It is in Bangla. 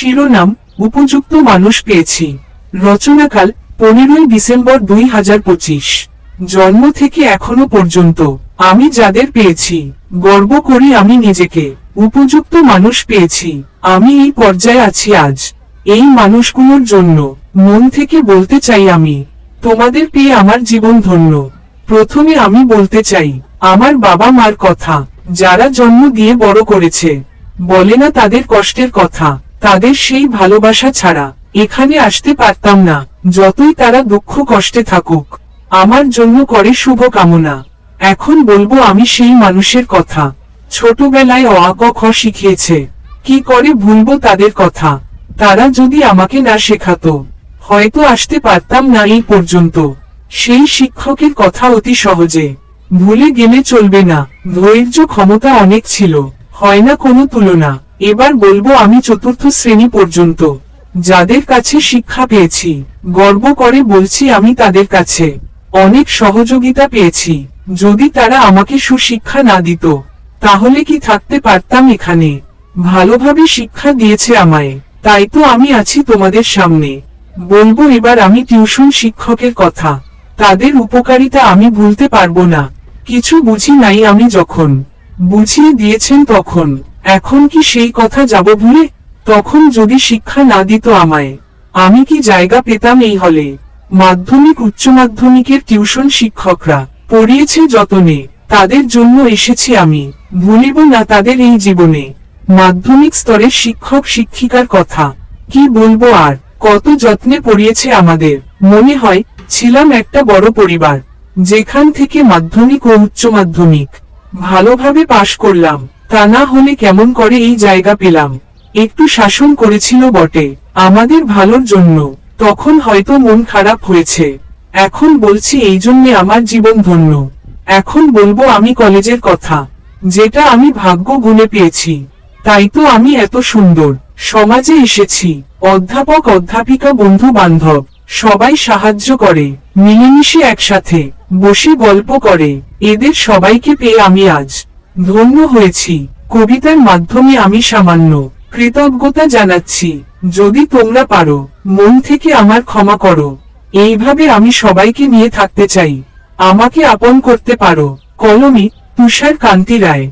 শিরোনাম, উপযুক্ত মানুষ পেয়েছি। রচনাকাল 15ই ডিসেম্বর 2025। জন্ম থেকে এখনো পর্যন্ত আমি যাদের পেয়েছি, গর্ব করি আমি নিজেকে। উপযুক্ত মানুষ পেয়েছি, আমি এই পর্যায়ে আছি আজ। এই মানুষগুলোর জন্য মন থেকে বলতে চাই আমি, তোমাদের পেয়ে আমার জীবন ধন্য। প্রথমে আমি বলতে চাই আমার বাবা মার কথা, যারা জন্ম দিয়ে বড় করেছে। বলে না তাদের কষ্টের কথা, তাদের সেই ভালোবাসা ছাড়া এখানে আসতে পারতাম না। যতই তারা দুঃখ কষ্টে থাকুক, আমার জন্য করে শুভ কামনা। এখন বলবো আমি সেই মানুষের কথা, ছোটবেলায় অ আ ক খ শিখিয়েছে। কি করে ভুলবো তাদের কথা, তারা যদি আমাকে না শেখাতো, হয়তো আসতে পারতাম না এই পর্যন্ত। সেই শিক্ষকের কথা অতি সহজে ভুলে গেলে চলবে না। ধৈর্য ক্ষমতা অনেক ছিল, হয় না কোনো তুলনা। এবার বলবো আমি চতুর্থ শ্রেণী পর্যন্ত যাদের কাছে শিক্ষা পেয়েছি, গর্ব করে বলছি আমি তাদের কাছে অনেক সহযোগিতা পেয়েছি। যদি তারা আমাকে সুশিক্ষা না দিত, তাহলে কি থাকতে পারতাম এখানে? ভালোভাবে শিক্ষা দিয়েছে আমায়, তাই তো আমি আছি তোমাদের সামনে। বলবো এবার আমি টিউশন শিক্ষকের কথা, তাদের উপকারিতা আমি ভুলতে পারবো না। কিছু বুঝি নাই আমি যখন, বুঝিয়ে দিয়েছেন তখন, এখন কি সেই কথা যাব ভুলে? তখন যদি শিক্ষা না দিত আমায়, আমি কি জায়গা পেতাম এই হলে? মাধ্যমিক উচ্চ মাধ্যমিকের টিউশন শিক্ষকরা পড়িয়েছে যতনে, তাদের জন্য এসেছি আমি, ভুলিব না তাদের এই জীবনে। মাধ্যমিক স্তরের শিক্ষক শিক্ষিকার কথা কি বলবো আর, কত যত্নে পড়িয়েছে আমাদের। মনে হয় ছিলাম একটা বড় পরিবার, যেখান থেকে মাধ্যমিক ও উচ্চ মাধ্যমিক ভালোভাবে পাশ করলাম। তা না হলে কেমন করে এই জায়গা পেলাম? একটু শাসন করেছিল বটে, আমাদের ভালোর জন্য। তখন হয়তো মন খারাপ হয়েছে, এখন বলছি এই জন্যে আমার জীবন ধন্য। এখন বলবো আমি কলেজের কথা, যেটা আমি ভাগ্য গুণে পেয়েছি। তাই তো আমি এত সুন্দর সমাজে এসেছি। অধ্যাপক অধ্যাপিকা বন্ধু বান্ধব সবাই সাহায্য করে, মিলেমিশে একসাথে বসে গল্প করে। এদের সবাইকে পেয়ে আমি আজ ধন্য হয়েছি। কবিতার মাধ্যমে আমি সামান্য কৃতজ্ঞতা জানাচ্ছি। যদি তোমরা পারো, মন থেকে আমার ক্ষমা করো। এইভাবে আমি সবাইকে নিয়ে থাকতে চাই, আমাকে আপন করতে পারো। কলমে তুষার কান্তি রায়।